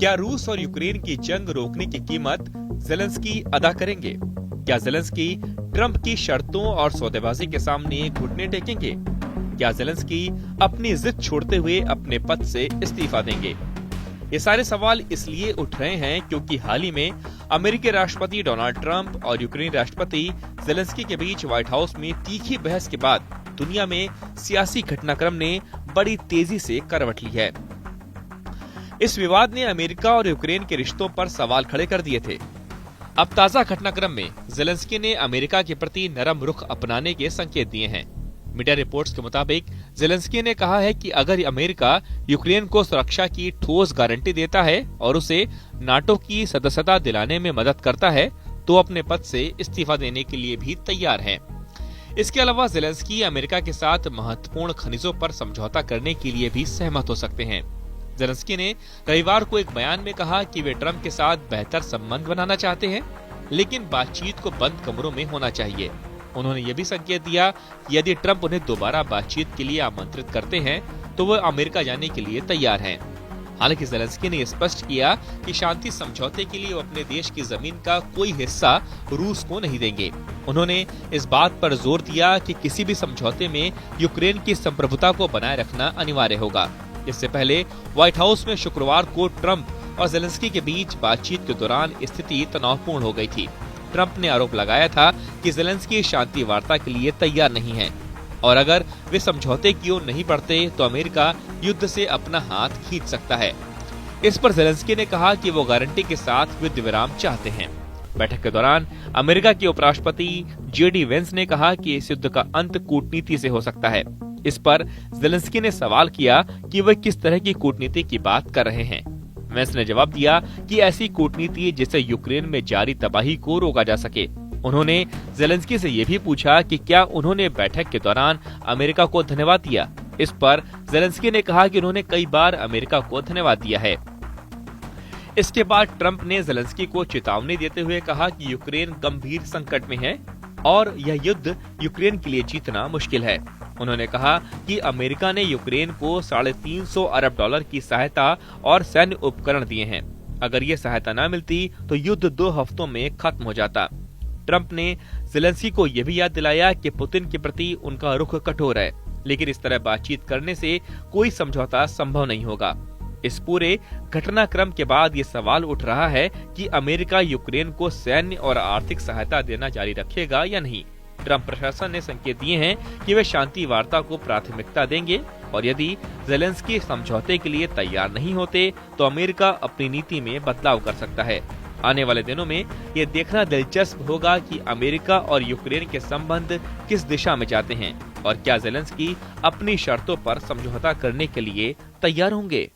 क्या रूस और यूक्रेन की जंग रोकने की कीमत ज़ेलेंस्की अदा करेंगे? क्या ज़ेलेंस्की ट्रंप की शर्तों और सौदेबाजी के सामने घुटने टेकेंगे? क्या ज़ेलेंस्की अपनी जिद छोड़ते हुए अपने पद से इस्तीफा देंगे? ये सारे सवाल इसलिए उठ रहे हैं क्योंकि हाल ही में अमेरिकी राष्ट्रपति डोनाल्ड ट्रंप और यूक्रेनी राष्ट्रपति ज़ेलेंस्की के बीच व्हाइट हाउस में तीखी बहस के बाद दुनिया में सियासी घटनाक्रम ने बड़ी तेजी से करवट ली है। इस विवाद ने अमेरिका और यूक्रेन के रिश्तों पर सवाल खड़े कर दिए थे। अब ताजा घटनाक्रम में ज़ेलेंस्की ने अमेरिका के प्रति नरम रुख अपनाने के संकेत दिए हैं। मीडिया रिपोर्ट्स के मुताबिक ज़ेलेंस्की ने कहा है कि अगर अमेरिका यूक्रेन को सुरक्षा की ठोस गारंटी देता है और उसे नाटो की सदस्यता दिलाने में मदद करता है तो अपने पद से इस्तीफा देने के लिए भी तैयार हैं। इसके अलावा ज़ेलेंस्की अमेरिका के साथ महत्वपूर्ण खनिजों पर समझौता करने के लिए भी सहमत हो सकते हैं। ज़ेलेंस्की ने रविवार को एक बयान में कहा कि वे ट्रंप के साथ बेहतर संबंध बनाना चाहते हैं, लेकिन बातचीत को बंद कमरों में होना चाहिए। उन्होंने ये भी संकेत दिया कि यदि ट्रंप उन्हें दोबारा बातचीत के लिए आमंत्रित करते हैं तो वो अमेरिका जाने के लिए तैयार हैं। हालांकि ज़ेलेंस्की ने स्पष्ट किया कि शांति समझौते के लिए वो अपने देश की जमीन का कोई हिस्सा रूस को नहीं देंगे। उन्होंने इस बात पर जोर दिया कि किसी भी समझौते में यूक्रेन की संप्रभुता को बनाए रखना अनिवार्य होगा। इससे पहले व्हाइट हाउस में शुक्रवार को ट्रंप और ज़ेलेंस्की के बीच बातचीत के दौरान स्थिति तनावपूर्ण हो गई थी। ट्रंप ने आरोप लगाया था कि ज़ेलेंस्की शांति वार्ता के लिए तैयार नहीं है और अगर वे समझौते की ओर नहीं बढ़ते तो अमेरिका युद्ध से अपना हाथ खींच सकता है। इस पर ज़ेलेंस्की ने कहा कि वो गारंटी के साथ युद्ध विराम चाहते हैं। बैठक के दौरान अमेरिका के उपराष्ट्रपति JD वेंस ने कहा कि इस युद्ध का अंत कूटनीति से हो सकता है। इस पर ज़ेलेंस्की ने सवाल किया कि वे किस तरह की कूटनीति की बात कर रहे हैं। वेंस ने जवाब दिया कि ऐसी कूटनीति जिससे यूक्रेन में जारी तबाही को रोका जा सके। उन्होंने ज़ेलेंस्की से ये भी पूछा कि क्या उन्होंने बैठक के दौरान अमेरिका को धन्यवाद दिया। इस पर ज़ेलेंस्की ने कहा कि उन्होंने कई बार अमेरिका को धन्यवाद दिया है। इसके बाद ट्रंप ने ज़ेलेंस्की को चेतावनी देते हुए कहा कि यूक्रेन गंभीर संकट में है और यह युद्ध यूक्रेन के लिए जीतना मुश्किल है। उन्होंने कहा कि अमेरिका ने यूक्रेन को $350 अरब की सहायता और सैन्य उपकरण दिए हैं। अगर ये सहायता न मिलती तो युद्ध 2 हफ्तों में खत्म हो जाता। ट्रंप ने ज़ेलेंस्की को यह भी याद दिलाया कि पुतिन के प्रति उनका रुख कठोर है, लेकिन इस तरह बातचीत करने से कोई समझौता संभव नहीं होगा। इस पूरे घटनाक्रम के बाद ये सवाल उठ रहा है कि अमेरिका यूक्रेन को सैन्य और आर्थिक सहायता देना जारी रखेगा या नहीं। ट्रंप प्रशासन ने संकेत दिए हैं कि वे शांति वार्ता को प्राथमिकता देंगे और यदि ज़ेलेंस्की समझौते के लिए तैयार नहीं होते तो अमेरिका अपनी नीति में बदलाव कर सकता है। आने वाले दिनों में ये देखना दिलचस्प होगा कि अमेरिका और यूक्रेन के संबंध किस दिशा में जाते हैं और क्या ज़ेलेंस्की अपनी शर्तों पर समझौता करने के लिए तैयार होंगे।